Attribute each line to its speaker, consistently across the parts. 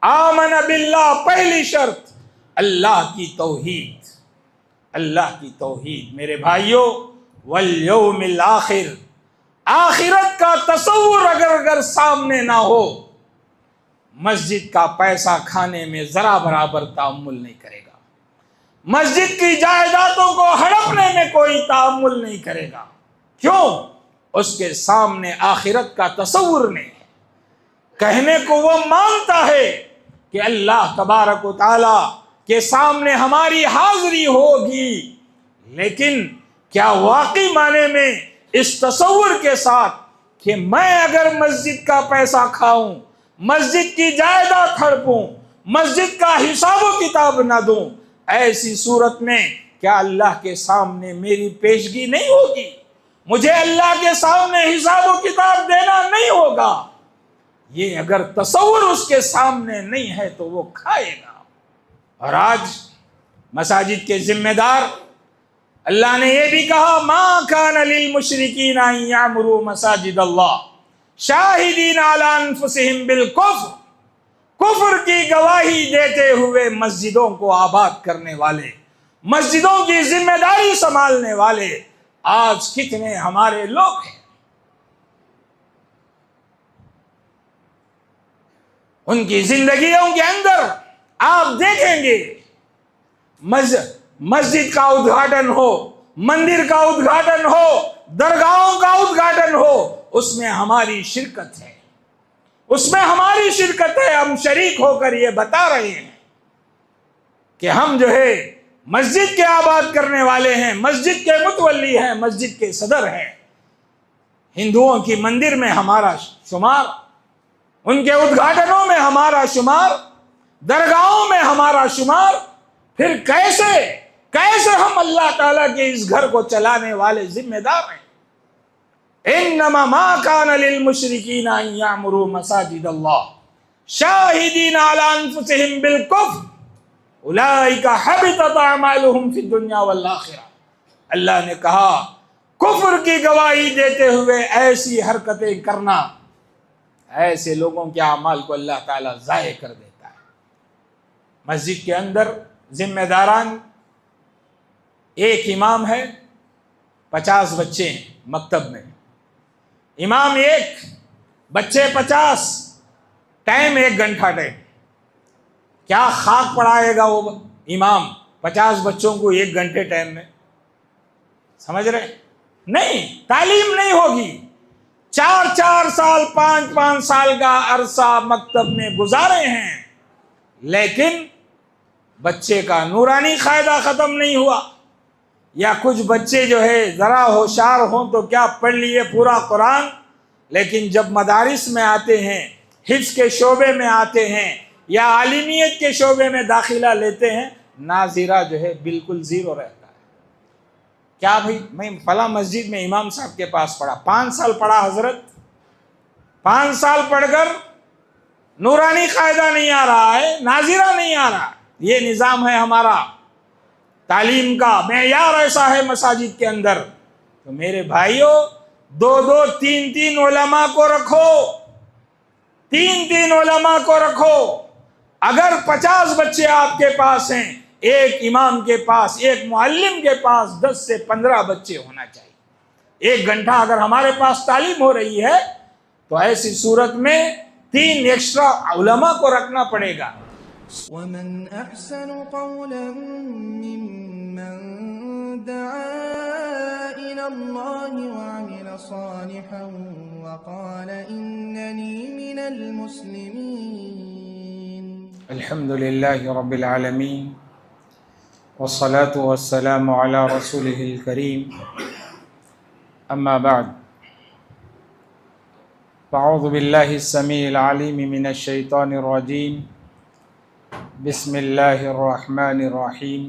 Speaker 1: آمن باللہ، پہلی شرط اللہ کی توحید، اللہ کی توحید میرے بھائیوں، والیوم الآخر، آخرت کا تصور اگر سامنے نہ ہو، مسجد کا پیسہ کھانے میں ذرا برابر تأمل نہیں کرے گا، مسجد کی جائیدادوں کو ہڑپنے میں کوئی تأمل نہیں کرے گا۔ کیوں؟ اس کے سامنے آخرت کا تصور نہیں ہے۔ کہنے کو وہ مانتا ہے کہ اللہ تبارک و تعالی کے سامنے ہماری حاضری ہوگی، لیکن کیا واقعی معنی میں اس تصور کے ساتھ کہ میں اگر مسجد کا پیسہ کھاؤں، مسجد کی جائیداد ہڑپوں، مسجد کا حساب و کتاب نہ دوں، ایسی صورت میں کیا اللہ کے سامنے میری پیشگی نہیں ہوگی؟ مجھے اللہ کے سامنے حساب و کتاب دینا نہیں ہوگا؟ یہ اگر تصور اس کے سامنے نہیں ہے تو وہ کھائے گا۔ اور آج مساجد کے ذمہ دار، اللہ نے یہ بھی کہا ما کان للمشرکین ان یعمروا مساجد اللہ شاہدین علی انفسہم بالکفر، کفر کی گواہی دیتے ہوئے مسجدوں کو آباد کرنے والے، مسجدوں کی ذمہ داری سنبھالنے والے آج کتنے ہمارے لوگ ہیں۔ ان کی زندگیوں کے اندر آپ دیکھیں گے مسجد کا ادگھاٹن ہو، مندر کا ادگھاٹن ہو، درگاہوں کا ادگھاٹن ہو، اس میں ہماری شرکت ہے، اس میں ہماری شرکت ہے۔ ہم شریک ہو کر یہ بتا رہے ہیں کہ ہم جو ہے مسجد کے آباد کرنے والے ہیں، مسجد کے متولی ہیں، مسجد کے صدر ہیں۔ ہندوؤں کی مندر میں ہمارا شمار، ان کے ادگھاٹنوں میں ہمارا شمار، درگاہوں میں ہمارا شمار، پھر کیسے ہم اللہ تعالیٰ کے اس گھر کو چلانے والے ذمہ دار ہیں؟ انما ما کان للمشرکین ان یعمروا مساجد اللہ شاہدین علی انفسہم بالکفر اولئک حبطت اعمالہم فی الدنیا والآخرہ۔ اللہ نے کہا کفر کی گواہی دیتے ہوئے ایسی حرکتیں کرنا، ایسے لوگوں کے اعمال کو اللہ تعالیٰ ضائع کر دیتا ہے۔ مسجد کے اندر ذمہ داران، ایک امام ہے، 50 بچے ہیں مکتب میں، امام ایک، بچے 50، ٹائم 1 گھنٹہ ٹائم۔ کیا خاک پڑھائے گا وہ امام 50 بچوں کو 1 گھنٹے ٹائم میں؟ سمجھ رہے؟ نہیں، تعلیم نہیں ہوگی۔ 4 سال 5 سال کا عرصہ مکتب میں گزارے ہیں، لیکن بچے کا نورانی قاعدہ ختم نہیں ہوا۔ یا کچھ بچے جو ہے ذرا ہوشیار ہوں تو کیا پڑھ لیے پورا قرآن، لیکن جب مدارس میں آتے ہیں، حفظ کے شعبے میں آتے ہیں یا عالمیت کے شعبے میں داخلہ لیتے ہیں، ناظرہ جو ہے بالکل زیرو رہتا ہے۔ کیا بھائی میں فلاں مسجد میں امام صاحب کے پاس پڑھا، 5 سال پڑھا حضرت، 5 سال پڑھ کر نورانی قاعدہ نہیں آ رہا ہے، ناظرہ نہیں آ رہا۔ یہ نظام ہے ہمارا تعلیم کا، معیار ایسا ہے مساجد کے اندر۔ تو میرے بھائیوں، 2 3 علماء کو رکھو، 3 علماء کو رکھو۔ اگر 50 بچے آپ کے پاس ہیں، ایک امام کے پاس، ایک معلم کے پاس 10 سے 15 بچے ہونا چاہیے۔ 1 گھنٹہ اگر ہمارے پاس تعلیم ہو رہی ہے تو ایسی صورت میں 3 ایکسٹرا علماء کو رکھنا پڑے گا۔
Speaker 2: ومن احسن قولا ممن دعا الى الله وعمل صالحا وقال انني من المسلمين۔
Speaker 1: الحمد للہ رب العالمین، والصلاة والسلام على رسوله الكریم، اما بعد، فاعوذ باللہ السمیع العلیم من الشیطان الرجیم، بسم اللہ الرحمن الرحیم۔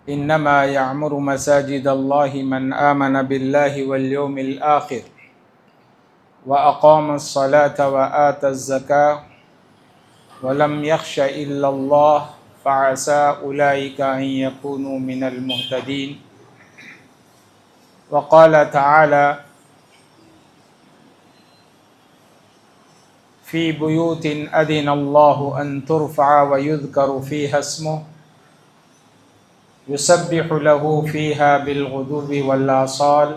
Speaker 1: انما یعمر مساجد اللہ من آمن باللہ والیوم الآخر واقام الصلاة وآت الزکاة ولم یخش الا اللہ فعسى اولئک ان یکونوا من المہتدین۔ وقال تعالی فی بیوت اذن اللہ ان ترفع ویذکر فیہا اسمہ یسبح له فیہا بالغدو والآصال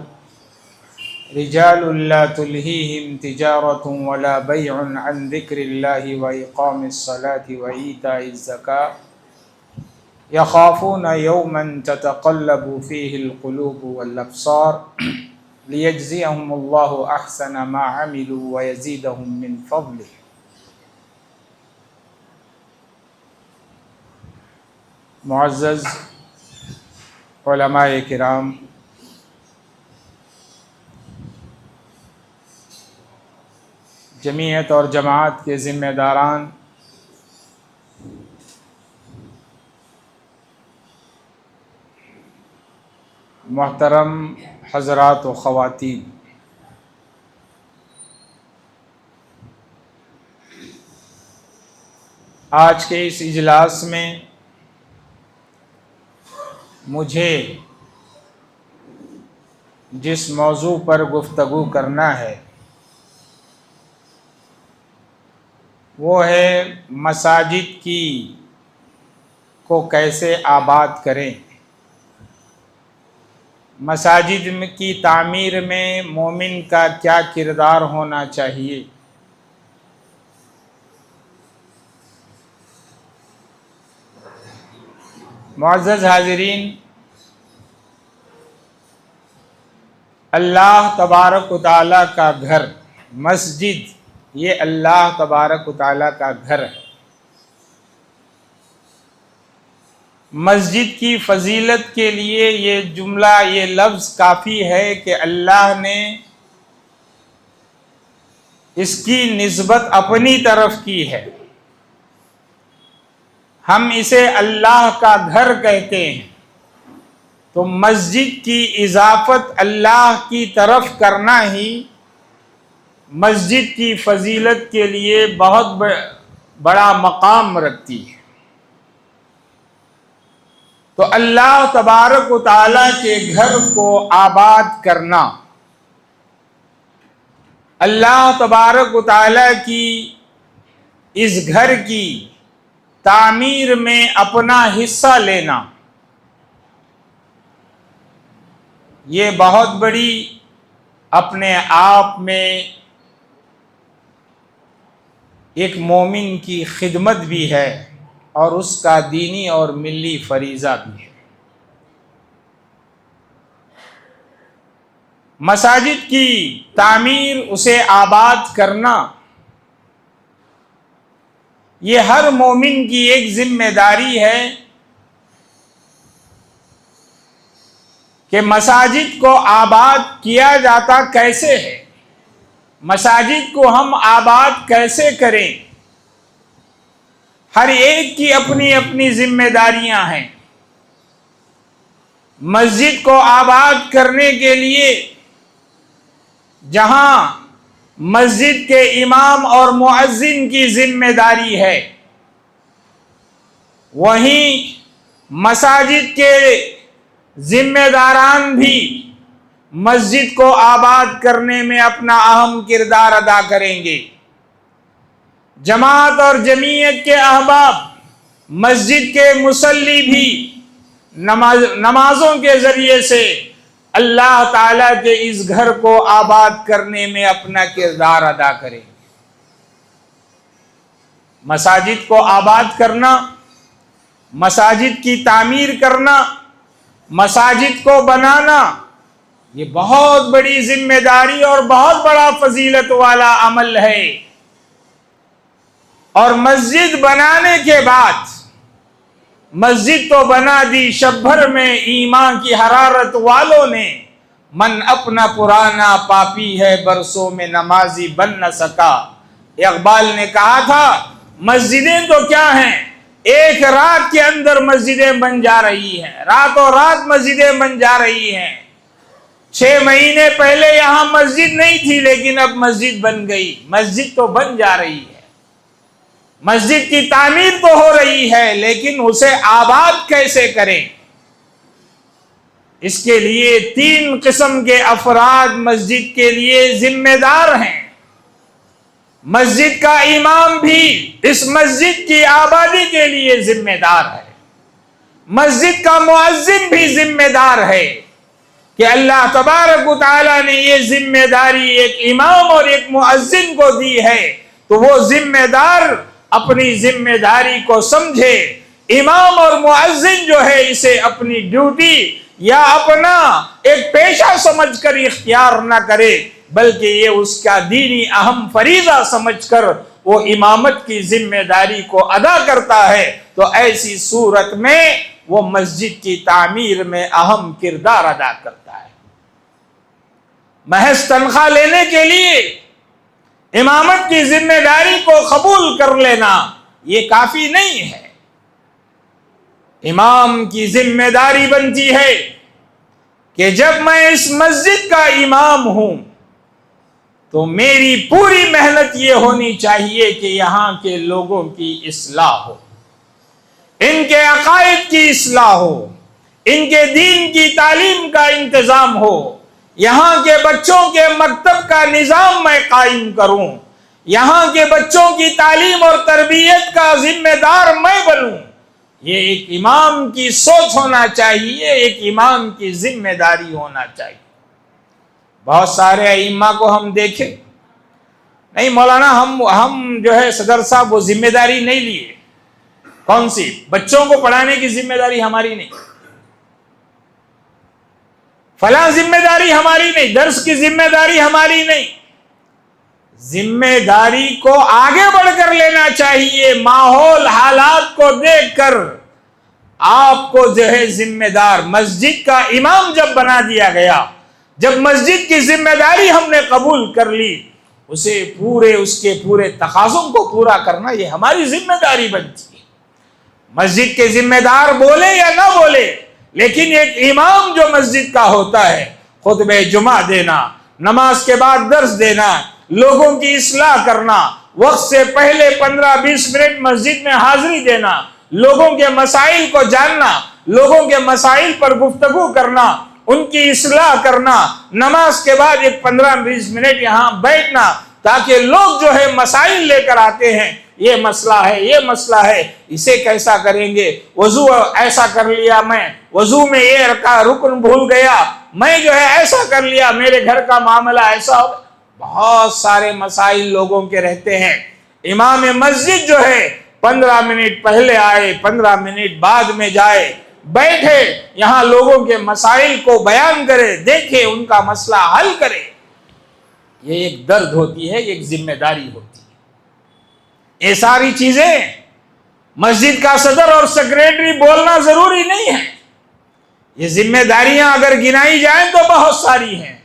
Speaker 1: رجال لا تلہیہم تجارۃ ولا بیع عن ذکر اللہ وإقام الصلاة وإیتاء الزکاة یخافون یوما تتقلب فیہ القلوب والابصار لیجزیہم اللہ احسن ما عملوا ویزیدہم من فضلہ۔ معزز علماء کرام، جمعیت اور جماعت کے ذمہ داران، محترم حضرات و خواتین، آج کے اس اجلاس میں مجھے جس موضوع پر گفتگو کرنا ہے وہ ہے مساجد کو کیسے آباد کریں، مساجد کی تعمیر میں مومن کا کیا کردار ہونا چاہیے۔ معزز حاضرین، اللہ تبارک و تعالیٰ کا گھر مسجد، یہ اللہ تبارک و تعالیٰ کا گھر ہے۔ مسجد کی فضیلت کے لیے یہ جملہ، یہ لفظ کافی ہے کہ اللہ نے اس کی نسبت اپنی طرف کی ہے۔ ہم اسے اللہ کا گھر کہتے ہیں، تو مسجد کی اضافت اللہ کی طرف کرنا ہی مسجد کی فضیلت کے لیے بہت بڑا مقام رکھتی ہے۔ تو اللہ تبارک و تعالیٰ کے گھر کو آباد کرنا، اللہ تبارک و تعالیٰ کی اس گھر کی تعمیر میں اپنا حصہ لینا، یہ بہت بڑی اپنے آپ میں ایک مومن کی خدمت بھی ہے اور اس کا دینی اور ملی فریضہ بھی ہے۔ مساجد کی تعمیر، اسے آباد کرنا، یہ ہر مومن کی ایک ذمہ داری ہے کہ مساجد کو آباد کیا جاتا کیسے ہے، مساجد کو ہم آباد کیسے کریں۔ ہر ایک کی اپنی اپنی ذمہ داریاں ہیں۔ مسجد کو آباد کرنے کے لیے جہاں مسجد کے امام اور مؤذن کی ذمہ داری ہے، وہیں مساجد کے ذمہ داران بھی مسجد کو آباد کرنے میں اپنا اہم کردار ادا کریں گے۔ جماعت اور جمعیت کے احباب، مسجد کے مصلی بھی نمازوں کے ذریعے سے اللہ تعالیٰ کے اس گھر کو آباد کرنے میں اپنا کردار ادا کریں۔ مساجد کو آباد کرنا، مساجد کی تعمیر کرنا، مساجد کو بنانا، یہ بہت بڑی ذمہ داری اور بہت بڑا فضیلت والا عمل ہے۔ اور مسجد بنانے کے بعد، مسجد تو بنا دی شب بھر میں ایمان کی حرارت والوں نے، من اپنا پرانا پاپی ہے برسوں میں نمازی بن نہ سکا۔ اقبال نے کہا تھا مسجدیں تو کیا ہیں، ایک رات کے اندر مسجدیں بن جا رہی ہیں، راتوں رات مسجدیں بن جا رہی ہیں۔ 6 مہینے پہلے یہاں مسجد نہیں تھی، لیکن اب مسجد بن گئی۔ مسجد تو بن جا رہی ہے، مسجد کی تعمیر تو ہو رہی ہے، لیکن اسے آباد کیسے کریں؟ اس کے لیے 3 قسم کے افراد مسجد کے لیے ذمہ دار ہیں۔ مسجد کا امام بھی اس مسجد کی آبادی کے لیے ذمہ دار ہے، مسجد کا مؤذن بھی ذمہ دار ہے کہ اللہ تبارک و تعالیٰ نے یہ ذمہ داری ایک امام اور ایک مؤذن کو دی ہے، تو وہ ذمہ دار اپنی ذمہ داری کو سمجھے۔ امام اور مؤذن جو ہے اسے اپنی ڈیوٹی یا اپنا ایک پیشہ سمجھ کر اختیار نہ کرے، بلکہ یہ اس کا دینی اہم فریضہ سمجھ کر وہ امامت کی ذمہ داری کو ادا کرتا ہے، تو ایسی صورت میں وہ مسجد کی تعمیر میں اہم کردار ادا کرتا ہے۔ محض تنخواہ لینے کے لیے امامت کی ذمہ داری کو قبول کر لینا یہ کافی نہیں ہے۔ امام کی ذمہ داری بنتی ہے کہ جب میں اس مسجد کا امام ہوں تو میری پوری محنت یہ ہونی چاہیے کہ یہاں کے لوگوں کی اصلاح ہو، ان کے عقائد کی اصلاح ہو، ان کے دین کی تعلیم کا انتظام ہو، یہاں کے بچوں کے مکتب کا نظام میں قائم کروں، یہاں کے بچوں کی تعلیم اور تربیت کا ذمہ دار میں بنوں۔ یہ ایک امام کی سوچ ہونا چاہیے، ایک امام کی ذمہ داری ہونا چاہیے۔ بہت سارے ائمہ کو ہم دیکھیں، نہیں مولانا ہم جو ہے صدر صاحب وہ ذمہ داری نہیں لیے۔ کون سی؟ بچوں کو پڑھانے کی ذمہ داری ہماری نہیں، فلاں ذمہ داری ہماری نہیں، درس کی ذمہ داری ہماری نہیں۔ ذمہ داری کو آگے بڑھ کر لینا چاہیے، ماحول حالات کو دیکھ کر آپ کو جو ہے ذمہ دار مسجد کا امام جب بنا دیا گیا، جب مسجد کی ذمہ داری ہم نے قبول کر لی، اس کے پورے تقاضوں کو پورا کرنا یہ ہماری ذمہ داری بنتی ہے۔ مسجد کے ذمہ دار بولے یا نہ بولے، لیکن ایک امام جو مسجد کا ہوتا ہے، خطبہ جمعہ دینا، نماز کے بعد درس دینا، لوگوں کی اصلاح کرنا، وقت سے پہلے 15-20 منٹ مسجد میں حاضری دینا، لوگوں کے مسائل کو جاننا، لوگوں کے مسائل پر گفتگو کرنا، ان کی اصلاح کرنا، نماز کے بعد ایک 15-20 منٹ یہاں بیٹھنا، تاکہ لوگ جو ہے مسائل لے کر آتے ہیں، یہ مسئلہ ہے، یہ مسئلہ ہے، اسے کیسا کریں گے، وضو ایسا کر لیا، میں وضو میں یہ رکن بھول گیا، میں جو ہے ایسا کر لیا، میرے گھر کا معاملہ ایسا ہو۔ بہت سارے مسائل لوگوں کے رہتے ہیں۔ امام مسجد جو ہے 15 منٹ پہلے آئے، 15 منٹ بعد میں جائے، بیٹھے، یہاں لوگوں کے مسائل کو بیان کرے، دیکھے، ان کا مسئلہ حل کرے۔ یہ ایک درد ہوتی ہے، ایک ذمہ داری ہوتی ہے۔ یہ ساری چیزیں مسجد کا صدر اور سیکریٹری بولنا ضروری نہیں ہے۔ یہ ذمہ داریاں اگر گنائی جائیں تو بہت ساری ہیں،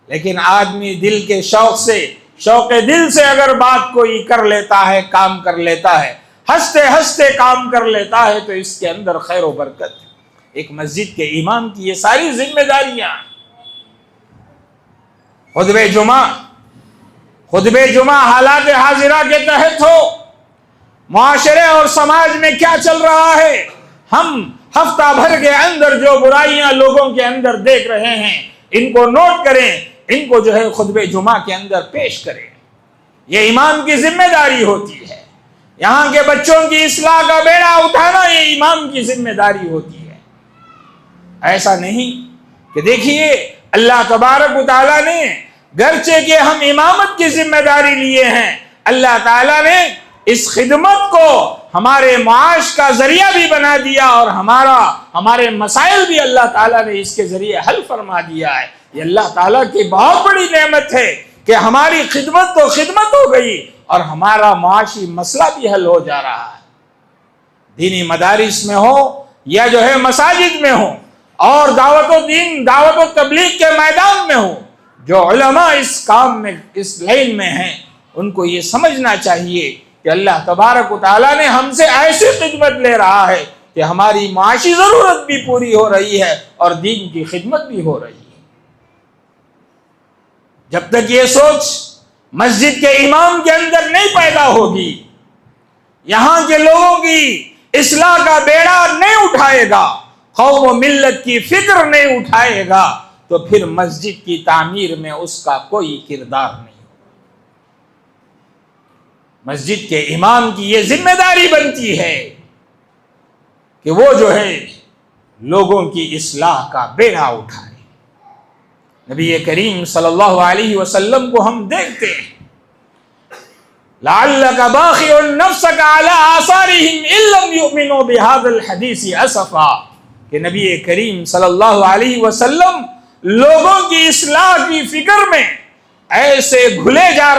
Speaker 1: لیکن آدمی دل کے شوق دل سے اگر بات کوئی کر لیتا ہے، کام کر لیتا ہے، ہنستے ہنستے کام کر لیتا ہے، تو اس کے اندر خیر و برکت ہے۔ ایک مسجد کے امام کی یہ ساری ذمہ داریاں، خطبہ جمعہ حالات حاضرہ کے تحت ہو، معاشرے اور سماج میں کیا چل رہا ہے، ہم ہفتہ بھر کے اندر جو برائیاں لوگوں کے اندر دیکھ رہے ہیں، ان کو نوٹ کریں، ان کو جو ہے خطبہ جمعہ کے اندر پیش کریں۔ یہ امام کی ذمہ داری ہوتی ہے۔ یہاں کے بچوں کی اصلاح کا بیڑا اٹھانا یہ امام کی ذمہ داری ہوتی ہے۔ ایسا نہیں کہ دیکھیے اللہ تبارک و تعالیٰ نے گرچہ کہ ہم امامت کی ذمہ داری لیے ہیں، اللہ تعالیٰ نے اس خدمت کو ہمارے معاش کا ذریعہ بھی بنا دیا، اور ہمارے مسائل بھی اللہ تعالیٰ نے اس کے ذریعے حل فرما دیا ہے۔ یہ اللہ تعالیٰ کی بہت بڑی نعمت ہے کہ ہماری خدمت تو خدمت ہو گئی اور ہمارا معاشی مسئلہ بھی حل ہو جا رہا ہے۔ دینی مدارس میں ہو یا جو ہے مساجد میں ہو، اور دعوت و دین، دعوت و تبلیغ کے میدان میں ہو، جو علماء اس کام میں، اس لائن میں ہیں، ان کو یہ سمجھنا چاہیے کہ اللہ تبارک و تعالیٰ نے ہم سے ایسی خدمت لے رہا ہے کہ ہماری معاشی ضرورت بھی پوری ہو رہی ہے اور دین کی خدمت بھی ہو رہی ہے۔ جب تک یہ سوچ مسجد کے امام کے اندر نہیں پیدا ہوگی، یہاں کے لوگوں کی اصلاح کا بیڑا نہیں اٹھائے گا، قوم و ملت کی فکر نہیں اٹھائے گا، تو پھر مسجد کی تعمیر میں اس کا کوئی کردار نہیں ہوگا۔ مسجد کے امام کی یہ ذمہ داری بنتی ہے کہ وہ جو ہے لوگوں کی اصلاح کا بیڑا اٹھائے۔ نبی کریم صلی اللہ علیہ وسلم کو ہم دیکھتے ہیں، لعلک باخع نفسک علی آثارہم ان لم یؤمنوا بہذا الحدیث اسفا، کہ نبی کریم صلی اللہ علیہ وسلم لوگوں کی اصلاح کی فکر میں ایسے بھولے جا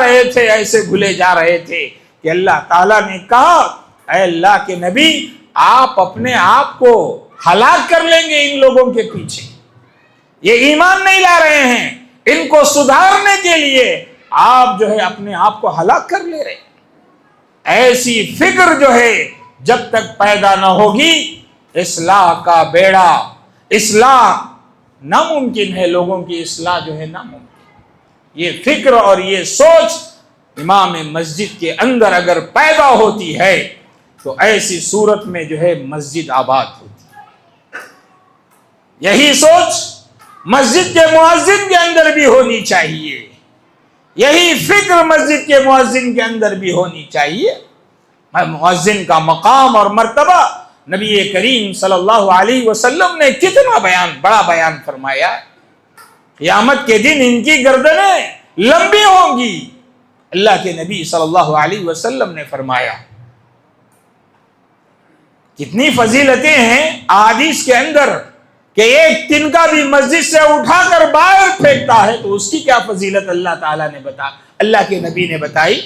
Speaker 1: رہے تھے کہ اللہ تعالیٰ نے کہا اے اللہ کے نبی آپ اپنے آپ کو ہلاک کر لیں گے ان لوگوں کے پیچھے، یہ ایمان نہیں لا رہے ہیں، ان کو سدھارنے کے لیے آپ جو ہے اپنے آپ کو ہلاک کر لے رہے ہیں۔ ایسی فکر جو ہے جب تک پیدا نہ ہوگی اصلاح کا بیڑا، اصلاح ناممکن ہے، لوگوں کی اصلاح جو ہے ناممکن۔ یہ فکر اور یہ سوچ امام مسجد کے اندر اگر پیدا ہوتی ہے تو ایسی صورت میں جو ہے مسجد آباد ہوتی ہے۔ یہی سوچ مسجد کے مؤذن کے اندر بھی ہونی چاہیے، یہی فکر مسجد کے مؤذن کے اندر بھی ہونی چاہیے۔ مؤذن کا مقام اور مرتبہ نبی کریم صلی اللہ علیہ وسلم نے کتنا بڑا بیان فرمایا ہے۔ قیامت کے دن ان کی گردنیں لمبی ہوں گی، اللہ کے نبی صلی اللہ علیہ وسلم نے فرمایا۔ کتنی فضیلتیں ہیں احادیث کے اندر کہ ایک تنکا بھی مسجد سے اٹھا کر باہر پھینکتا ہے تو اس کی کیا فضیلت اللہ کے نبی نے بتائی۔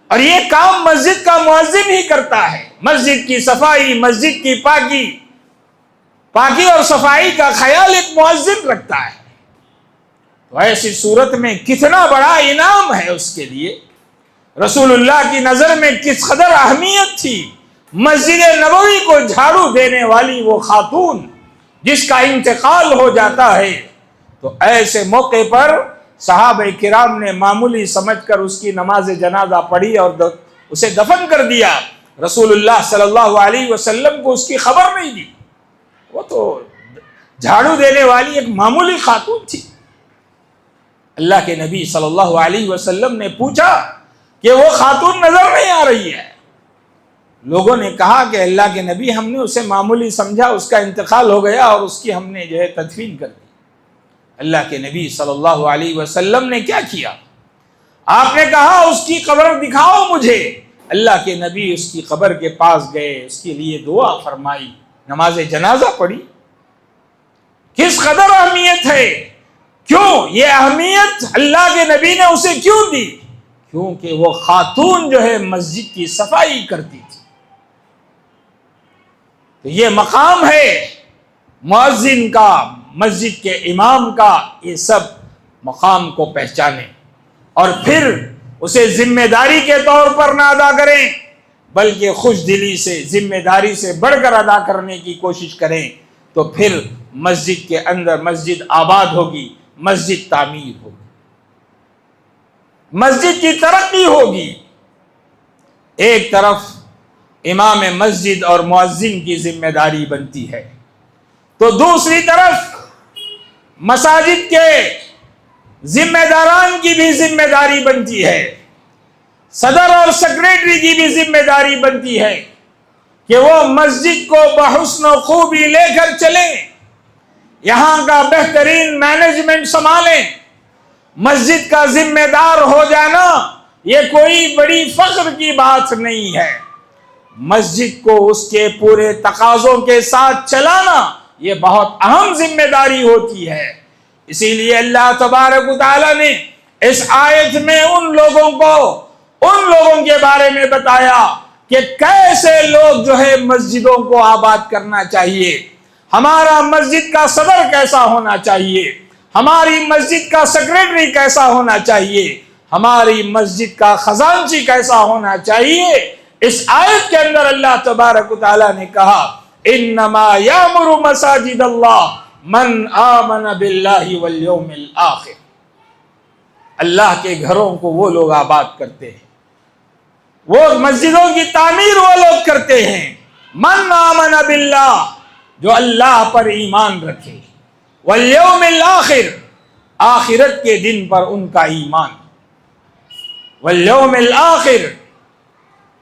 Speaker 1: اور یہ کام مسجد کا مؤذن ہی کرتا ہے، مسجد کی صفائی، مسجد کی پاکی اور صفائی کا خیال ایک مؤذن رکھتا ہے۔ تو ایسی صورت میں کتنا بڑا انعام ہے اس کے لیے۔ رسول اللہ کی نظر میں کس قدر اہمیت تھی مسجد نبوی کو جھاڑو دینے والی وہ خاتون جس کا انتقال ہو جاتا ہے، تو ایسے موقع پر صحابہ کرام نے معمولی سمجھ کر اس کی نماز جنازہ پڑھی اور اسے دفن کر دیا۔ رسول اللہ صلی اللہ علیہ وسلم کو اس کی خبر نہیں دی، وہ تو جھاڑو دینے والی ایک معمولی خاتون تھی۔ اللہ کے نبی صلی اللہ علیہ وسلم نے پوچھا کہ وہ خاتون نظر نہیں آ رہی ہے۔ لوگوں نے کہا کہ اللہ کے نبی ہم نے اسے معمولی سمجھا، اس کا انتقال ہو گیا اور اس کی ہم نے جو ہے تدفین کر دی۔ اللہ کے نبی صلی اللہ علیہ وسلم نے کیا کیا؟ آپ نے کہا اس کی قبر دکھاؤ مجھے۔ اللہ کے نبی اس کی قبر کے پاس گئے، اس کے لیے دعا فرمائی، نماز جنازہ پڑھی۔ کس قدر اہمیت ہے، کیوں یہ اہمیت اللہ کے نبی نے اسے کیوں دی؟ کیونکہ وہ خاتون جو ہے مسجد کی صفائی کرتی تھی۔ تو یہ مقام ہے مؤذن کا، مسجد کے امام کا، یہ سب مقام کو پہچانے اور پھر اسے ذمہ داری کے طور پر نہ ادا کریں بلکہ خوش دلی سے، ذمہ داری سے بڑھ کر ادا کرنے کی کوشش کریں، تو پھر مسجد کے اندر مسجد آباد ہوگی، مسجد تعمیر ہوگی، مسجد کی ترقی ہوگی۔ ایک طرف امام مسجد اور مؤذن کی ذمہ داری بنتی ہے تو دوسری طرف مساجد کے ذمہ داران کی بھی ذمہ داری بنتی ہے، صدر اور سیکریٹری کی بھی ذمہ داری بنتی ہے کہ وہ مسجد کو بحسن و خوبی لے کر چلیں، یہاں کا بہترین مینجمنٹ سنبھالیں۔ مسجد کا ذمہ دار ہو جانا یہ کوئی بڑی فخر کی بات نہیں ہے، مسجد کو اس کے پورے تقاضوں کے ساتھ چلانا یہ بہت اہم ذمہ داری ہوتی ہے۔ اسی لیے اللہ تبارک و تعالیٰ نے اس آیت میں ان لوگوں کے بارے میں بتایا کہ کیسے لوگ جو ہے مسجدوں کو آباد کرنا چاہیے، ہمارا مسجد کا صدر کیسا ہونا چاہیے، ہماری مسجد کا سیکریٹری کیسا ہونا چاہیے، ہماری مسجد کا خزانچی کیسا ہونا چاہیے۔ اس آیت کے اندر اللہ تبارک و تعالیٰ نے کہا انما یامر مساجد اللہ من آمن باللہ والیوم الآخر، اللہ کے گھروں کو وہ لوگ آباد کرتے ہیں، وہ مسجدوں کی تعمیر وہ لوگ کرتے ہیں من آمن باللہ، جو اللہ پر ایمان رکھے، والیوم الآخر، آخرت کے دن پر ان کا ایمان، والیوم الآخر،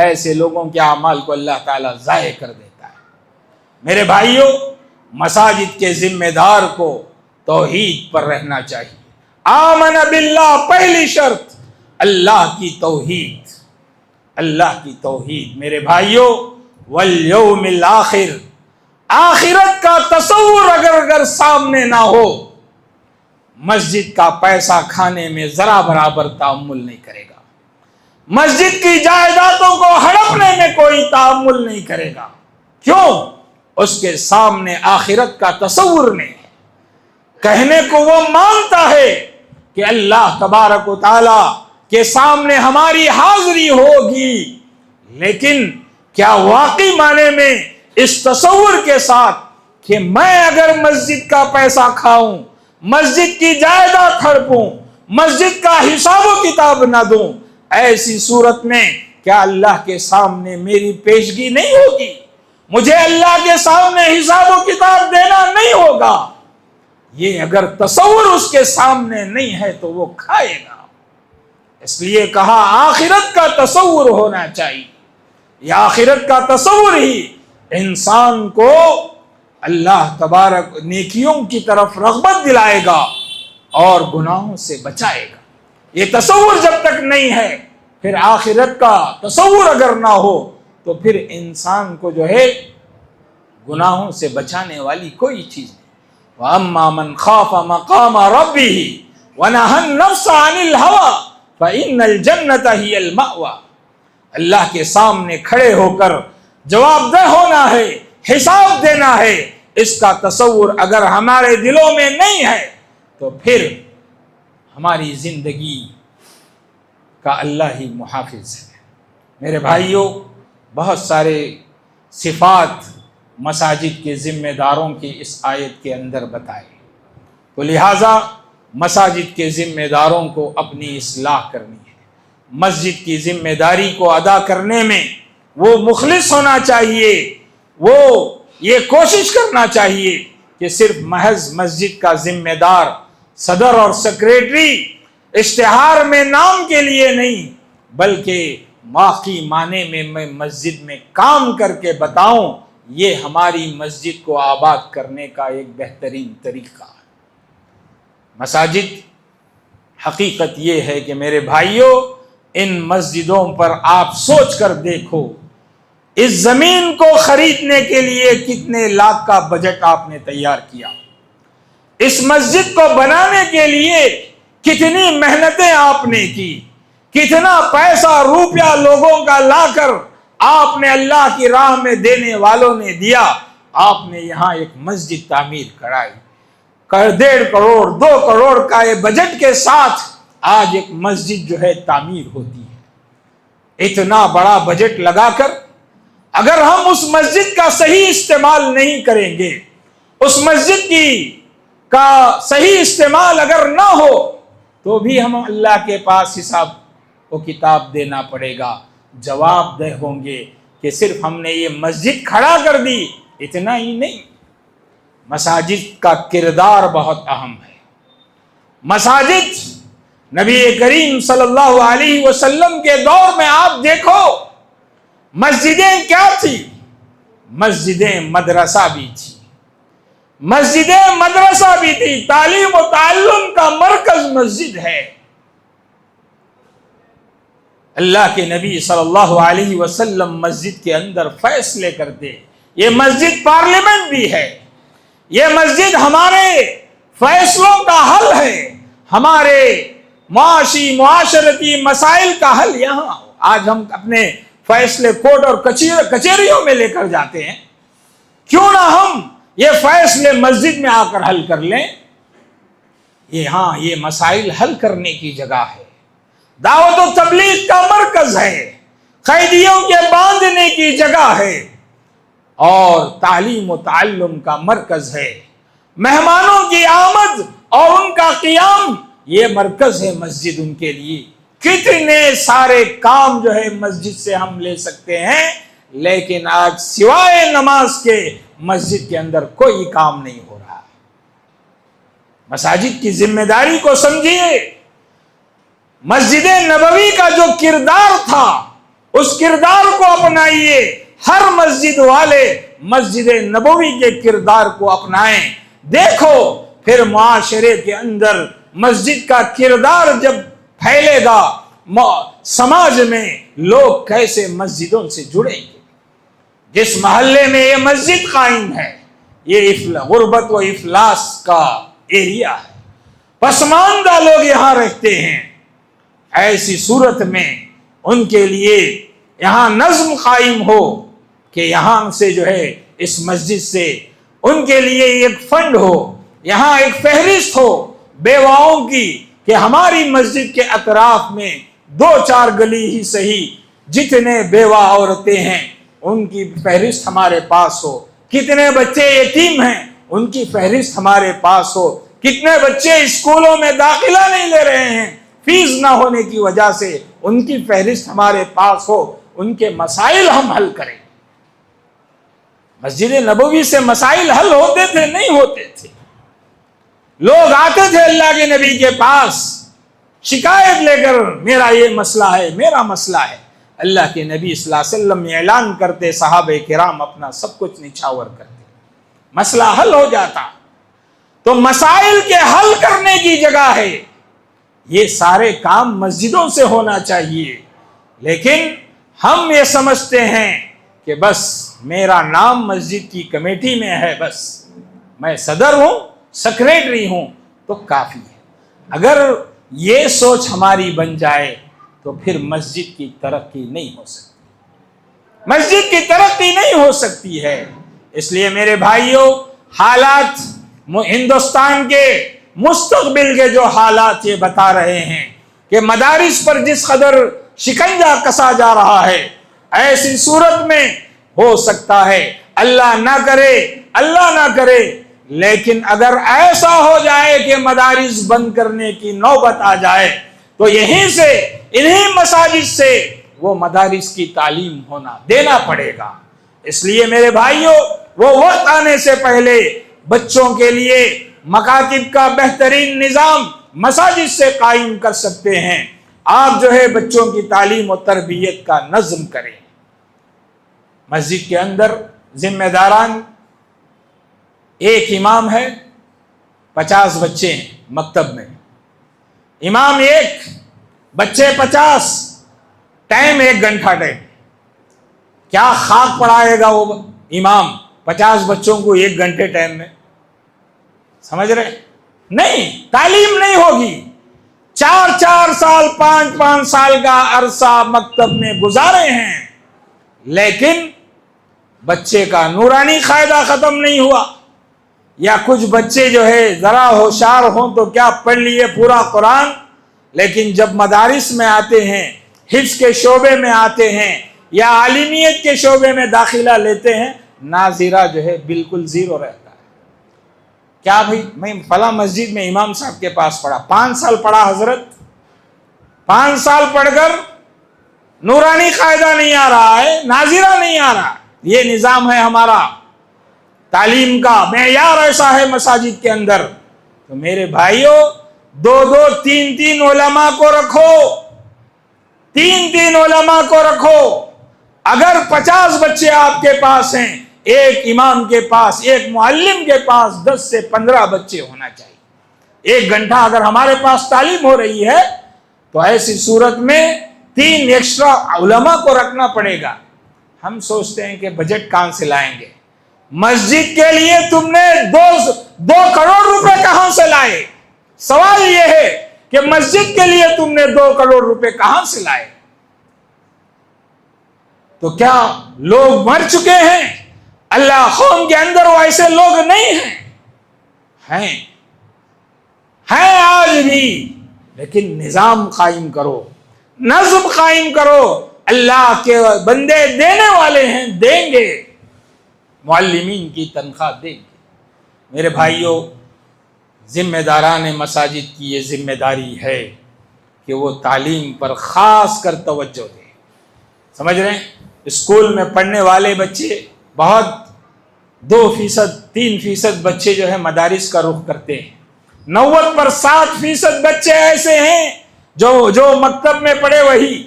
Speaker 1: ایسے لوگوں کے اعمال کو اللہ تعالیٰ ضائع کر دیتا ہے۔ میرے بھائیوں، مساجد کے ذمہ دار کو توحید پر رہنا چاہیے۔ آمن باللہ، پہلی شرط اللہ کی توحید، اللہ کی توحید۔ میرے بھائیوں، والیوم الآخر، آخرت کا تصور اگر سامنے نہ ہو، مسجد کا پیسہ کھانے میں ذرا برابر تعامل نہیں کرے گا، مسجد کی جائیدادوں کو ہڑپنے میں کوئی تعامل نہیں کرے گا۔ کیوں؟ اس کے سامنے آخرت کا تصور نہیں ہے۔ کہنے کو وہ مانتا ہے کہ اللہ تبارک و تعالی کے سامنے ہماری حاضری ہوگی، لیکن کیا واقعی معنی میں اس تصور کے ساتھ کہ میں اگر مسجد کا پیسہ کھاؤں، مسجد کی جائیداد ہڑپوں، مسجد کا حساب و کتاب نہ دوں، ایسی صورت میں کیا اللہ کے سامنے میری پیشگی نہیں ہوگی؟ مجھے اللہ کے سامنے حساب و کتاب دینا نہیں ہوگا؟ یہ اگر تصور اس کے سامنے نہیں ہے تو وہ کھائے گا۔ اس لیے کہا آخرت کا تصور ہونا چاہیے۔ یہ آخرت کا تصور ہی انسان کو اللہ تبارک نیکیوں کی طرف رغبت دلائے گا اور گناہوں سے بچائے گا۔ یہ تصور جب تک نہیں ہے، پھر آخرت کا تصور اگر نہ ہو تو پھر انسان کو جو ہے گناہوں سے بچانے والی کوئی چیز نہیں۔ وَأَمَّا مَنْ خَافَ مَقَامَ رَبِّهِ وَنَهَى النَّفْسَ عَنِ الْهَوَىٰ فَإِنَّ الْجَنَّةَ هِيَ الْمَأْوَىٰ۔ اللہ کے سامنے کھڑے ہو کر جواب دہ ہونا ہے، حساب دینا ہے، اس کا تصور اگر ہمارے دلوں میں نہیں ہے تو پھر ہماری زندگی کا اللہ ہی محافظ ہے۔ میرے بھائیوں، بہت سارے صفات مساجد کے ذمہ داروں کی اس آیت کے اندر بتائے، تو لہٰذا مساجد کے ذمہ داروں کو اپنی اصلاح کرنی ہے۔ مسجد کی ذمہ داری کو ادا کرنے میں وہ مخلص ہونا چاہیے، وہ یہ کوشش کرنا چاہیے کہ صرف محض مسجد کا ذمہ دار صدر اور سیکریٹری اشتہار میں نام کے لیے نہیں، بلکہ واقعی معنی میں میں مسجد میں کام کر کے بتاؤں، یہ ہماری مسجد کو آباد کرنے کا ایک بہترین طریقہ ہے۔ مساجد، حقیقت یہ ہے کہ میرے بھائیوں، ان مسجدوں پر آپ سوچ کر دیکھو، اس زمین کو خریدنے کے لیے کتنے لاکھ کا بجٹ آپ نے تیار کیا، اس مسجد کو بنانے کے لیے کتنی محنتیں آپ نے کی، کتنا پیسہ روپیہ لوگوں کا لا کر آپ نے اللہ کی راہ میں دینے والوں نے دیا، آپ نے یہاں ایک مسجد تعمیر کرائی۔ 1.5 کروڑ 2 کروڑ کا یہ بجٹ کے ساتھ آج ایک مسجد جو ہے تعمیر ہوتی ہے۔ اتنا بڑا بجٹ لگا کر اگر ہم اس مسجد کا صحیح استعمال نہیں کریں گے، اس مسجد کا صحیح استعمال اگر نہ ہو تو بھی ہم اللہ کے پاس حساب و کتاب دینا پڑے گا، جواب دہ ہوں گے کہ صرف ہم نے یہ مسجد کھڑا کر دی، اتنا ہی نہیں۔ مساجد کا کردار بہت اہم ہے۔ مساجد نبی کریم صلی اللہ علیہ وسلم کے دور میں آپ دیکھو مسجدیں کیا تھی؟ مسجدیں مدرسہ بھی تھی، مسجدیں مدرسہ بھی تھی، تعلیم و تعلم کا مرکز مسجد ہے۔ اللہ کے نبی صلی اللہ علیہ وسلم مسجد کے اندر فیصلے کرتے۔ یہ مسجد پارلیمنٹ بھی ہے، یہ مسجد ہمارے فیصلوں کا حل ہے، ہمارے معاشی معاشرتی مسائل کا حل یہاں۔ آج ہم اپنے فیصلے کورٹ اور کچہریوں میں لے کر جاتے ہیں، کیوں نہ ہم یہ فیصلے مسجد میں آ کر حل کر لیں؟ یہاں یہ مسائل حل کرنے کی جگہ ہے، دعوت و تبلیغ کا مرکز ہے، قیدیوں کے باندھنے کی جگہ ہے، اور تعلیم و تعلم کا مرکز ہے، مہمانوں کی آمد اور ان کا قیام یہ مرکز ہے مسجد ان کے لیے۔ کتنے سارے کام جو ہے مسجد سے ہم لے سکتے ہیں، لیکن آج سوائے نماز کے مسجد کے اندر کوئی کام نہیں ہو رہا۔ مساجد کی ذمہ داری کو سمجھیے۔ مسجد نبوی کا جو کردار تھا اس کردار کو اپنائیے. ہر مسجد والے مسجد نبوی کے کردار کو اپنائیں. دیکھو پھر معاشرے کے اندر مسجد کا کردار جب پھیلے گا، سماج میں لوگ کیسے مسجدوں سے جڑیں گے. جس محلے میں یہ مسجد قائم ہے یہ غربت و افلاس کا ایریا ہے، پسماندہ لوگ یہاں رہتے ہیں. ایسی صورت میں ان کے لیے یہاں نظم قائم ہو کہ یہاں سے جو ہے اس مسجد سے ان کے لیے ایک فنڈ ہو، یہاں ایک فہرست ہو بیواؤں کی کہ ہماری مسجد کے اطراف میں 2-4 گلی ہی صحیح جتنے بیوہ عورتیں ہیں ان کی فہرست ہمارے پاس ہو. کتنے بچے یتیم ہیں ان کی فہرست ہمارے پاس ہو. کتنے بچے اسکولوں میں داخلہ نہیں لے رہے ہیں فیس نہ ہونے کی وجہ سے، ان کی فہرست ہمارے پاس ہو. ان کے مسائل ہم حل کریں. مسجد نبوی سے مسائل حل ہوتے تھے؟ نہیں ہوتے تھے. لوگ آتے تھے اللہ کے نبی کے پاس شکایت لے کر، میرا یہ مسئلہ ہے، میرا مسئلہ ہے. اللہ کے نبی صلی اللہ علیہ وسلم اعلان کرتے، صحابہ کرام اپنا سب کچھ نچھاور کرتے، مسئلہ حل ہو جاتا. تو مسائل کے حل کرنے کی جگہ ہے. یہ سارے کام مسجدوں سے ہونا چاہیے. لیکن ہم یہ سمجھتے ہیں کہ بس میرا نام مسجد کی کمیٹی میں ہے، بس میں صدر ہوں، سیکریٹری ہوں تو کافی ہے. اگر یہ سوچ ہماری بن جائے تو پھر مسجد کی ترقی نہیں ہو سکتی. مسجد کی ترقی نہیں ہو سکتی ہے. اس لیے میرے بھائیوں، حالات ہندوستان کے مستقبل کے جو حالات یہ بتا رہے ہیں کہ مدارس پر جس قدر شکنجہ کسا جا رہا ہے، ایسی صورت میں ہو سکتا ہے، اللہ نہ کرے لیکن اگر ایسا ہو جائے کہ مدارس بند کرنے کی نوبت آ جائے تو یہیں سے انہی مساجد سے وہ مدارس کی تعلیم دینا پڑے گا. اس لیے میرے بھائیوں، وہ وقت آنے سے پہلے بچوں کے لیے مکاتب کا بہترین نظام مساجد سے قائم کر سکتے ہیں. آپ جو ہے بچوں کی تعلیم و تربیت کا نظم کریں. مسجد کے اندر ذمہ داران، ایک امام ہے، 50 بچے ہیں مکتب میں، امام ایک، بچے 50، ٹائم 1 گھنٹہ ٹائم. کیا خاک پڑھائے گا وہ امام 50 بچوں کو 1 گھنٹے ٹائم میں؟ سمجھ رہے؟ نہیں، تعلیم نہیں ہوگی. 4 سال 5 سال کا عرصہ مکتب میں گزارے ہیں لیکن بچے کا نورانی قاعدہ ختم نہیں ہوا. یا کچھ بچے جو ہے ذرا ہوشیار ہوں تو کیا پڑھ لیے پورا قرآن، لیکن جب مدارس میں آتے ہیں، حفظ کے شعبے میں آتے ہیں یا عالمیت کے شعبے میں داخلہ لیتے ہیں، ناظرہ جو ہے بالکل زیرو رہتا ہے. کیا بھائی میں فلاں مسجد میں امام صاحب کے پاس پڑھا، 5 سال پڑھا حضرت، 5 سال پڑھ کر نورانی قاعدہ نہیں آ رہا ہے، ناظرہ نہیں آ رہا. یہ نظام ہے ہمارا تعلیم کا، معیار ایسا ہے مساجد کے اندر. تو میرے بھائیوں، 2 3 علماء کو رکھو، 3 علماء کو رکھو. اگر 50 بچے آپ کے پاس ہیں، ایک امام کے پاس، ایک معلم کے پاس 10 سے 15 بچے ہونا چاہیے. 1 گھنٹہ اگر ہمارے پاس تعلیم ہو رہی ہے تو ایسی صورت میں 3 ایکسٹرا علماء کو رکھنا پڑے گا. ہم سوچتے ہیں کہ بجٹ کہاں سے لائیں گے. مسجد کے لیے تم نے 2 کروڑ روپے کہاں سے لائے؟ سوال یہ ہے کہ مسجد کے لیے تم نے 2 کروڑ روپے کہاں سے لائے؟ تو کیا لوگ مر چکے ہیں؟ اللہ قوم کے اندر وہ ایسے لوگ نہیں ہیں آج بھی. لیکن نظام قائم کرو، نظم قائم کرو. اللہ کے بندے دینے والے ہیں، دیں گے. معلمین کی تنخواہ دیں گے. میرے بھائیوں، ذمہ داران مساجد کی یہ ذمہ داری ہے کہ وہ تعلیم پر خاص کر توجہ دیں. سمجھ رہے ہیں؟ اسکول میں پڑھنے والے بچے بہت 2% 3% بچے جو ہے مدارس کا رخ کرتے ہیں. 90 پر 60% بچے ایسے ہیں جو مکتب میں پڑھے وہی.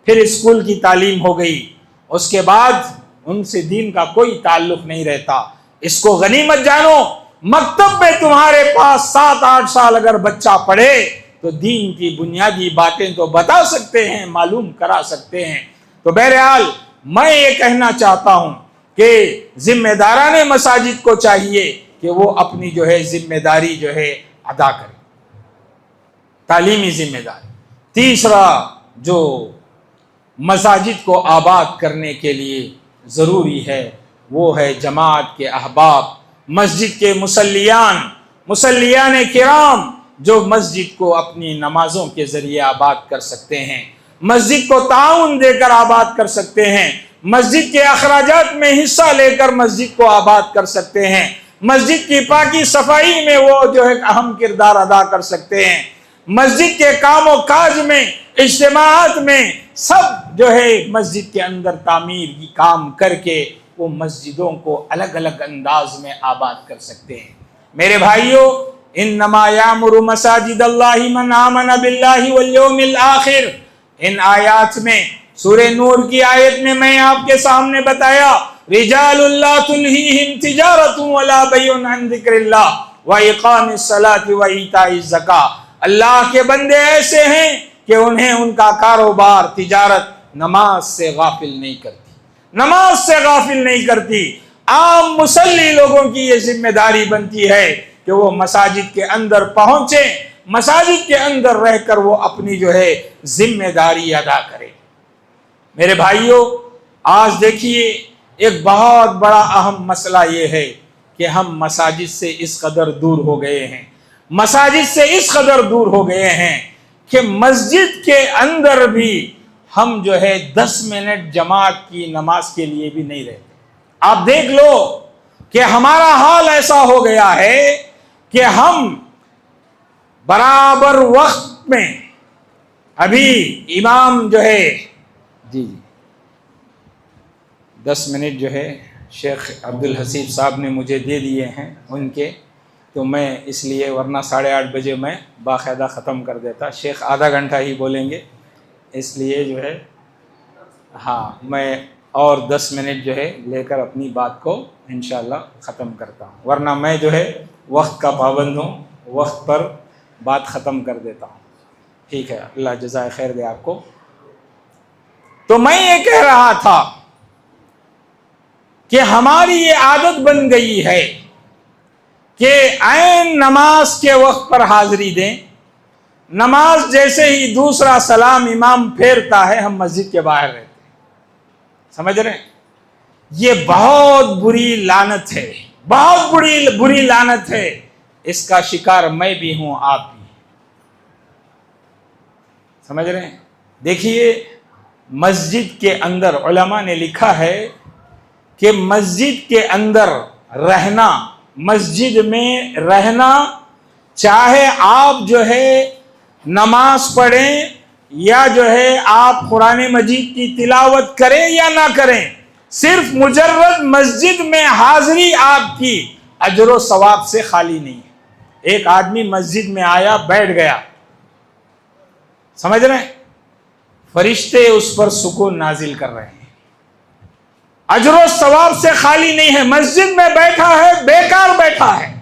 Speaker 1: پھر اسکول کی تعلیم ہو گئی، اس کے بعد ان سے دین کا کوئی تعلق نہیں رہتا۔ اس کو غنیمت جانو، مکتب میں تمہارے پاس 7-8 سال اگر بچہ پڑھے تو دین کی بنیادی باتیں تو بتا سکتے ہیں، معلوم کرا سکتے ہیں۔ تو بہرحال میں یہ کہنا چاہتا ہوں کہ ذمہ داران مساجد کو چاہیے کہ وہ اپنی جو ہے ذمہ داری جو ہے ادا کریں، تعلیمی ذمہ داری۔ تیسرا جو مساجد کو آباد کرنے کے لیے ضروری ہے وہ ہے جماعت کے احباب، مسجد کے مصلیان کرام، جو مسجد کو اپنی نمازوں کے ذریعے آباد کر سکتے ہیں، مسجد کو تعاون دے کر آباد کر سکتے ہیں، مسجد کے اخراجات میں حصہ لے کر مسجد کو آباد کر سکتے ہیں، مسجد کی پاکی صفائی میں وہ جو ہے اہم کردار ادا کر سکتے ہیں، مسجد کے کام و کاج میں، اجتماعات میں، سب جو ہے مسجد کے اندر تعمیر کی کام کر کے وہ مسجدوں کو الگ الگ انداز میں آباد کر سکتے ہیں۔ میرے بھائیوں، انما یامر مساجد اللہ من آمن باللہ والیوم الآخر، ان آیات میں سورہ نور کی آیت میں میں آپ کے سامنے بتایا، رجال لا تلہیہم تجارت ولا بیع عن ذکر اللہ واقام الصلاۃ وایتاء الزکاۃ، اللہ کے بندے ایسے ہیں کہ انہیں ان کا کاروبار، تجارت نماز سے غافل نہیں کرتی۔ عام مصلی لوگوں کی یہ ذمہ داری بنتی ہے کہ وہ مساجد کے اندر پہنچیں، مساجد کے اندر رہ کر وہ اپنی جو ہے ذمہ داری ادا کریں۔ میرے بھائیوں، آج دیکھیے ایک بہت بڑا اہم مسئلہ یہ ہے کہ ہم مساجد سے اس قدر دور ہو گئے ہیں، کہ مسجد کے اندر بھی ہم جو ہے 10 منٹ جماعت کی نماز کے لیے بھی نہیں رہتے۔ آپ دیکھ لو کہ ہمارا حال ایسا ہو گیا ہے کہ ہم برابر وقت میں، ابھی امام جو ہے 10 منٹ جو ہے شیخ عبدالحسیب صاحب نے مجھے دے دیے ہیں ان کے، تو میں اس لیے، ورنہ 8:30 بجے میں باقاعدہ ختم کر دیتا۔ شیخ آدھا گھنٹہ ہی بولیں گے، اس لیے جو ہے میں اور 10 منٹ جو ہے لے کر اپنی بات کو انشاءاللہ ختم کرتا ہوں، ورنہ میں جو ہے وقت کا پابند ہوں، وقت پر بات ختم کر دیتا ہوں۔ ٹھیک ہے، اللہ جزائے خیر دے آپ کو۔ تو میں یہ کہہ رہا تھا کہ ہماری یہ عادت بن گئی ہے کہ عین نماز کے وقت پر حاضری دیں، نماز جیسے ہی دوسرا سلام امام پھیرتا ہے ہم مسجد کے باہر رہتے ہیں۔ سمجھ رہے ہیں؟ یہ بہت بری لعنت ہے، بہت بری لعنت ہے، اس کا شکار میں بھی ہوں، آپ بھی۔ سمجھ رہے ہیں؟ دیکھیے، مسجد کے اندر علماء نے لکھا ہے کہ مسجد کے اندر رہنا، مسجد میں رہنا، چاہے آپ جو ہے نماز پڑھیں یا جو ہے آپ قرآن مجید کی تلاوت کریں یا نہ کریں، صرف مجرد مسجد میں حاضری آپ کی اجر و ثواب سے خالی نہیں ہے۔ ایک آدمی مسجد میں آیا، بیٹھ گیا، سمجھ رہے ہیں؟ فرشتے اس پر سکون نازل کر رہے ہیں، اجر و ثواب سے خالی نہیں ہے، مسجد میں بیٹھا ہے، بیکار بیٹھا ہے،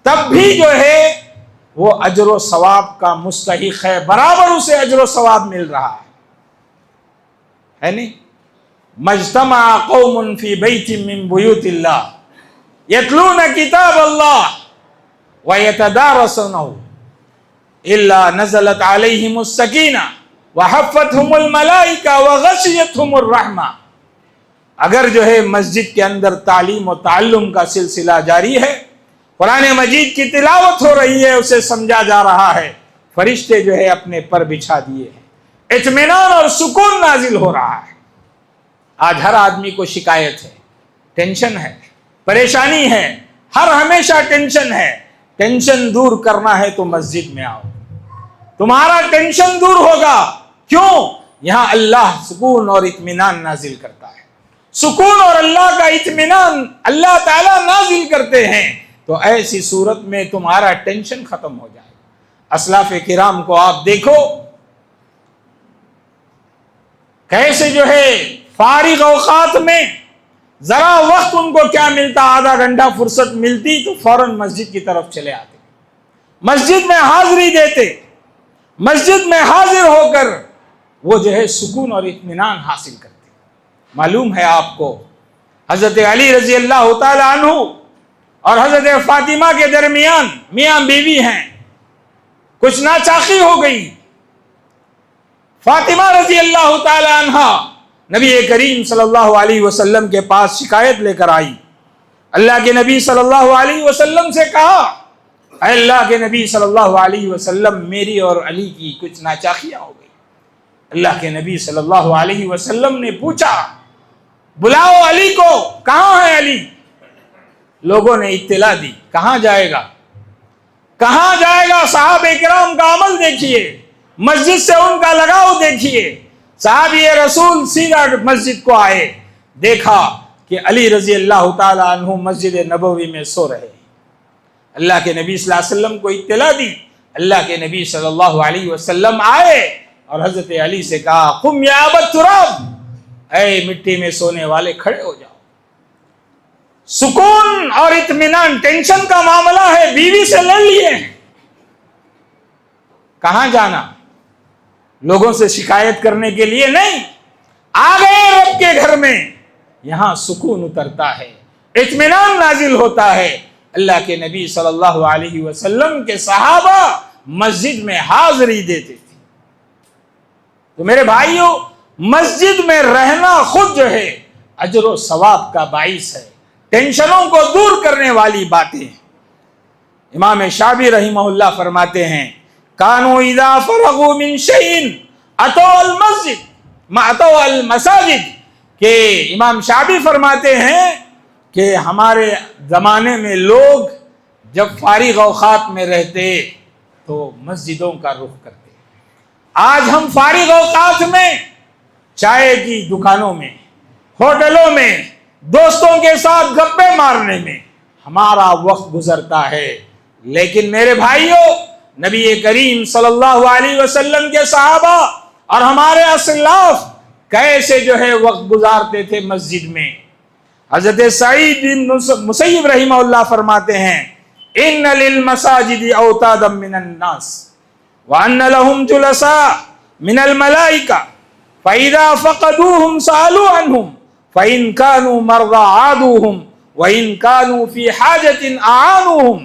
Speaker 1: تب بھی جو ہے وہ اجر و ثواب کا مستحق ہے، برابر اسے اجر و ثواب مل رہا ہے نہیں؟ مجتمع قوم فی بیت من بیوت اللہ یتلون کتاب اللہ ویتدارسونہ الا نزلت علیہم السکینہ وحفتہم الملائکہ وغشیتہم الرحمہ۔ اگر جو ہے مسجد کے اندر تعلیم و تعلم کا سلسلہ جاری ہے، قرآن مجید کی تلاوت ہو رہی ہے، اسے سمجھا جا رہا ہے، فرشتے جو ہے اپنے پر بچھا دیے ہیں، اطمینان اور سکون نازل ہو رہا ہے۔ آج ہر آدمی کو شکایت ہے، ٹینشن ہے، پریشانی ہے، ہر ہمیشہ ٹینشن ہے۔ ٹینشن دور کرنا ہے تو مسجد میں آؤ، تمہارا ٹینشن دور ہوگا۔ کیوں؟ یہاں اللہ سکون اور اطمینان نازل کرتا ہے، سکون اور اللہ کا اطمینان اللہ تعالیٰ نازل کرتے ہیں، تو ایسی صورت میں تمہارا ٹینشن ختم ہو جائے۔ اسلاف کرام کو آپ دیکھو، کیسے جو ہے فارغ اوقات میں ذرا وقت ان کو کیا ملتا، آدھا گھنٹہ فرصت ملتی تو فوراً مسجد کی طرف چلے آتے، مسجد میں حاضری دیتے، مسجد میں حاضر ہو کر وہ جو ہے سکون اور اطمینان حاصل کرتے۔ معلوم ہے آپ کو حضرت علی رضی اللہ تعالی عنہ اور حضرت فاطمہ کے درمیان میاں بیوی ہیں، کچھ ناچاقی ہو گئی۔ فاطمہ رضی اللہ تعالی عنہ نبی کریم صلی اللہ علیہ وسلم کے پاس شکایت لے کر آئی، اللہ کے نبی صلی اللہ علیہ وسلم سے کہا، اے اللہ کے نبی صلی اللہ علیہ وسلم، میری اور علی کی کچھ ناچاقیاں ہو گئی۔ اللہ کے نبی صلی اللہ علیہ وسلم نے پوچھا، بلاؤ علی کو، کہاں ہے علی؟ لوگوں نے اطلاع دی، کہاں جائے گا، کہاں جائے گا؟ صحابہ کرام کا عمل دیکھیے، مسجد سے ان کا لگاؤ دیکھیے۔ صحابی رسول سیدھا مسجد کو آئے، دیکھا کہ علی رضی اللہ تعالی عنہ مسجد نبوی میں سو رہے۔ اللہ کے نبی صلی اللہ علیہ وسلم کو اطلاع دی، اللہ کے نبی صلی اللہ علیہ وسلم آئے اور حضرت علی سے کہا، قم یا ابا التراب، اے مٹی میں سونے والے کھڑے ہو جاؤ۔ سکون اور اطمینان، ٹینشن کا معاملہ ہے، بیوی سے لڑ لیے ہیں، کہاں جانا؟ لوگوں سے شکایت کرنے کے لیے نہیں، آ گئے رب کے گھر میں، یہاں سکون اترتا ہے، اطمینان نازل ہوتا ہے۔ اللہ کے نبی صلی اللہ علیہ وسلم کے صحابہ مسجد میں حاضری دیتے تھے۔ تو میرے بھائیوں، مسجد میں رہنا خود جو ہے اجر و ثواب کا باعث ہے، ٹینشنوں کو دور کرنے والی باتیں ہیں۔ امام شعبی رحمہ اللہ فرماتے ہیں، کانوا اذا فرغوا من شیء اتوا المساجد، کہ امام شعبی فرماتے ہیں کہ ہمارے زمانے میں لوگ جب فارغ اوقات میں رہتے تو مسجدوں کا رخ کرتے۔ آج ہم فارغ اوقات میں چائے کی دکانوں میں، ہوٹلوں میں، دوستوں کے ساتھ گپے مارنے میں ہمارا وقت گزرتا ہے، لیکن میرے بھائیوں، نبی کریم صلی اللہ علیہ وسلم کے صحابہ اور ہمارے اسلاف کیسے جو ہے وقت گزارتے تھے مسجد میں۔ حضرت سعید بن مسیب رحمہ اللہ فرماتے ہیں، ان للمساجد اوتادا من الناس وان لهم جلساء من الملائکہ فاذا فقدوهم سالوا عنهم فان كانوا مرضى عادوهم وان كانوا في حاجة اعانوهم۔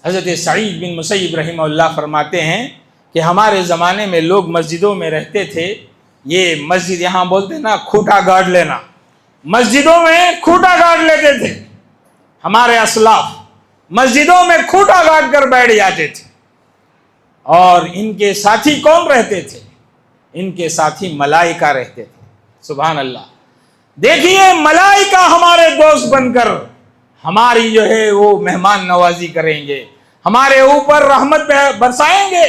Speaker 1: حضرت سعید بن مسیب رحمہ اللہ فرماتے ہیں کہ ہمارے زمانے میں لوگ مسجدوں میں رہتے تھے، یہ مسجد یہاں بولتے ہیں نا کھوٹا گاڑ لینا، مسجدوں میں کھوٹا گاڑ لیتے تھے۔ ہمارے اسلاف مسجدوں میں کھوٹا گاڑ کر بیٹھ جاتے تھے، اور ان کے ساتھی کون رہتے تھے؟ ان کے ساتھی ملائکہ رہتے تھے۔ سبحان اللہ، دیکھیے ملائکہ ہمارے دوست بن کر ہماری جو ہے وہ مہمان نوازی کریں گے، ہمارے اوپر رحمت برسائیں گے۔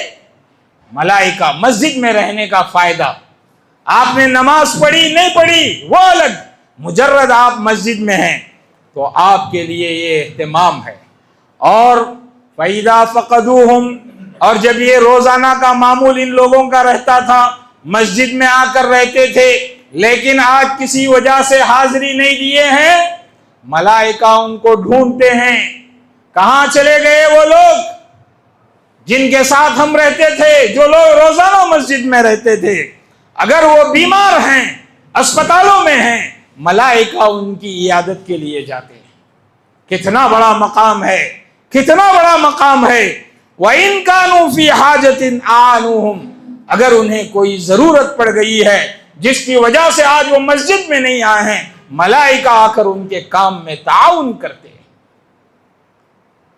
Speaker 1: ملائکہ، مسجد میں رہنے کا فائدہ، آپ نے نماز پڑھی نہیں پڑھی وہ الگ، مجرد آپ مسجد میں ہیں تو آپ کے لیے یہ اہتمام ہے۔ اور فَإِذَا فَقَدُوهُمْ، اور جب یہ روزانہ کا معمول ان لوگوں کا رہتا تھا، مسجد میں آ کر رہتے تھے، لیکن آج کسی وجہ سے حاضری نہیں دیے ہیں، ملائکہ ان کو ڈھونڈتے ہیں، کہاں چلے گئے وہ لوگ جن کے ساتھ ہم رہتے تھے، جو لوگ روزانہ مسجد میں رہتے تھے؟ اگر وہ بیمار ہیں، اسپتالوں میں ہیں، ملائکہ ان کی عیادت کے لیے جاتے ہیں۔ کتنا بڑا مقام ہے، کتنا بڑا مقام ہے۔ وَإِن كَانُوا فِي حَاجَةٍ أَعَانُوهُمْ، اگر انہیں کوئی ضرورت پڑ گئی ہے جس کی وجہ سے آج وہ مسجد میں نہیں آئے ہیں، ملائکہ آ کر ان کے کام میں تعاون کرتے ہیں۔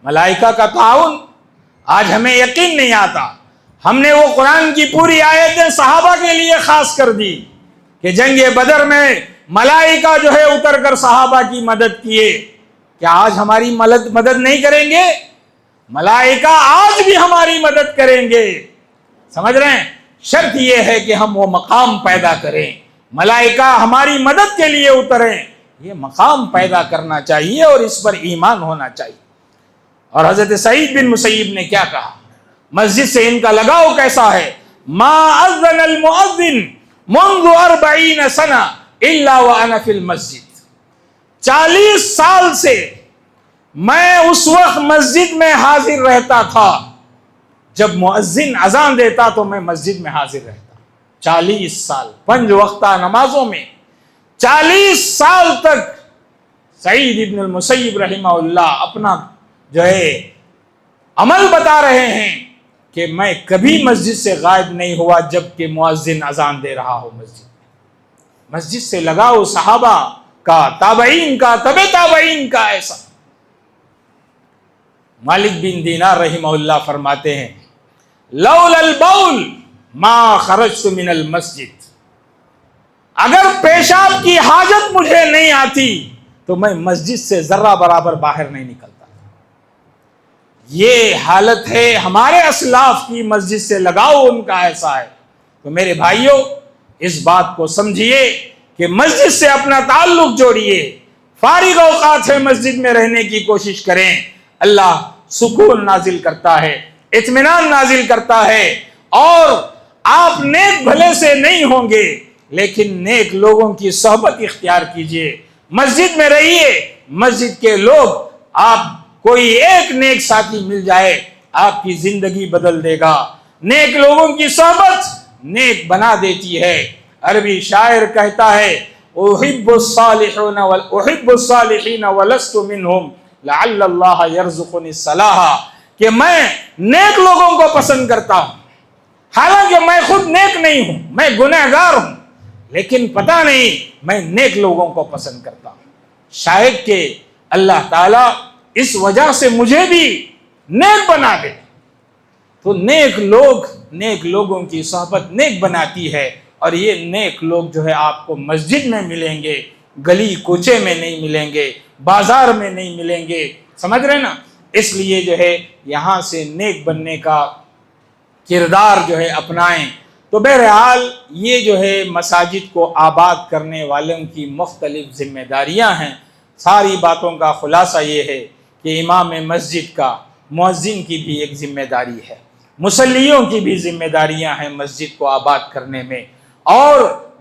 Speaker 1: ملائکہ کا تعاون آج ہمیں یقین نہیں آتا۔ ہم نے وہ قرآن کی پوری آیتیں صحابہ کے لیے خاص کر دی کہ جنگ بدر میں ملائکہ جو ہے اتر کر صحابہ کی مدد کیے، کیا آج ہماری مدد نہیں کریں گے؟ ملائکہ آج بھی ہماری مدد کریں گے۔ سمجھ رہے ہیں؟ شرط یہ ہے کہ ہم وہ مقام پیدا کریں، ملائکہ ہماری مدد کے لیے اتریں، یہ مقام پیدا کرنا چاہیے اور اس پر ایمان ہونا چاہیے۔ اور حضرت سعید بن مسیب نے کیا کہا؟ مسجد سے ان کا لگاؤ کیسا ہے؟ ما اذن المؤذن منذ 40 سنہ الا وانا فی المسجد، 40 سال سے میں اس وقت مسجد میں حاضر رہتا تھا جب مؤذن اذان دیتا تو میں مسجد میں حاضر رہتا۔ 40 سال 5 وقتہ نمازوں میں 40 سال تک سعید ابن المسیب رحمہ اللہ اپنا جو ہے عمل بتا رہے ہیں کہ میں کبھی مسجد سے غائب نہیں ہوا جب کہ مؤذن اذان دے رہا ہو مسجد سے لگاؤ صحابہ کا، تابعین کا، تبع تابعین کا ایسا۔ مالک بن دینار رحمہ اللہ فرماتے ہیں لولا البول ما خرجت من المسجد، اگر پیشاب کی حاجت مجھے نہیں آتی تو میں مسجد سے ذرہ برابر باہر نہیں نکلتا۔ یہ حالت ہے ہمارے اسلاف کی، مسجد سے لگاؤ ان کا ایسا ہے۔ تو میرے بھائیوں اس بات کو سمجھیے کہ مسجد سے اپنا تعلق جوڑیے، فارغ اوقات ہے مسجد میں رہنے کی کوشش کریں، اللہ سکون نازل کرتا ہے، اطمینان نازل کرتا ہے، اور آپ نیک بھلے سے نہیں ہوں گے لیکن نیک لوگوں کی صحبت اختیار کیجئے، مسجد میں رہیے، مسجد کے لوگ، آپ کوئی ایک نیک ساتھی مل جائے آپ کی زندگی بدل دے گا۔ نیک لوگوں کی صحبت نیک بنا دیتی ہے۔ عربی شاعر کہتا ہے احب الصالحین ولست منہم لعل اللہ یرزقنی الصلاح، کہ میں نیک لوگوں کو پسند کرتا ہوں، حالانکہ میں خود نیک نہیں ہوں، میں گنہگار ہوں، لیکن پتہ نہیں میں نیک لوگوں کو پسند کرتا ہوں، شاید کہ اللہ تعالیٰ اس وجہ سے مجھے بھی نیک بنا دے۔ تو نیک لوگوں کی صحبت نیک بناتی ہے، اور یہ نیک لوگ جو ہے آپ کو مسجد میں ملیں گے، گلی کوچے میں نہیں ملیں گے، بازار میں نہیں ملیں گے، سمجھ رہے نا؟ اس لیے جو ہے یہاں سے نیک بننے کا کردار جو ہے اپنائیں۔ تو بہرحال یہ جو ہے مساجد کو آباد کرنے والوں کی مختلف ذمہ داریاں ہیں۔ ساری باتوں کا خلاصہ یہ ہے کہ امام مسجد کا، مؤذن کی بھی ایک ذمہ داری ہے، مصلیوں کی بھی ذمہ داریاں ہیں مسجد کو آباد کرنے میں، اور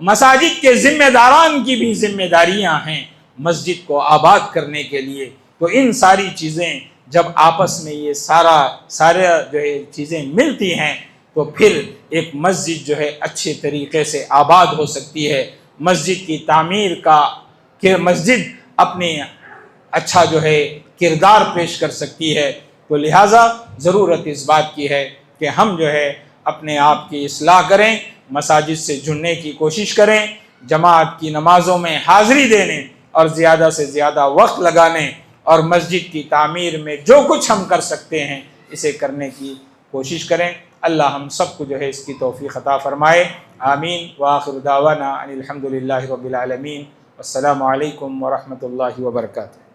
Speaker 1: مساجد کے ذمہ داران کی بھی ذمہ داریاں ہیں مسجد کو آباد کرنے کے لیے۔ تو ان ساری چیزیں جب آپس میں یہ سارے جو ہے چیزیں ملتی ہیں تو پھر ایک مسجد جو ہے اچھے طریقے سے آباد ہو سکتی ہے۔ مسجد کی تعمیر کا کہ مسجد اپنے اچھا جو ہے کردار پیش کر سکتی ہے۔ تو لہٰذا ضرورت اس بات کی ہے کہ ہم جو ہے اپنے آپ کی اصلاح کریں، مساجد سے جڑنے کی کوشش کریں، جماعت کی نمازوں میں حاضری دینے اور زیادہ سے زیادہ وقت لگانے، اور مسجد کی تعمیر میں جو کچھ ہم کر سکتے ہیں اسے کرنے کی کوشش کریں۔ اللہ ہم سب کو جو ہے اس کی توفیق عطا فرمائے، آمین۔ وآخر دعوانا ان الحمد للہ رب العالمین، السلام علیکم ورحمۃ اللہ وبرکاتہ۔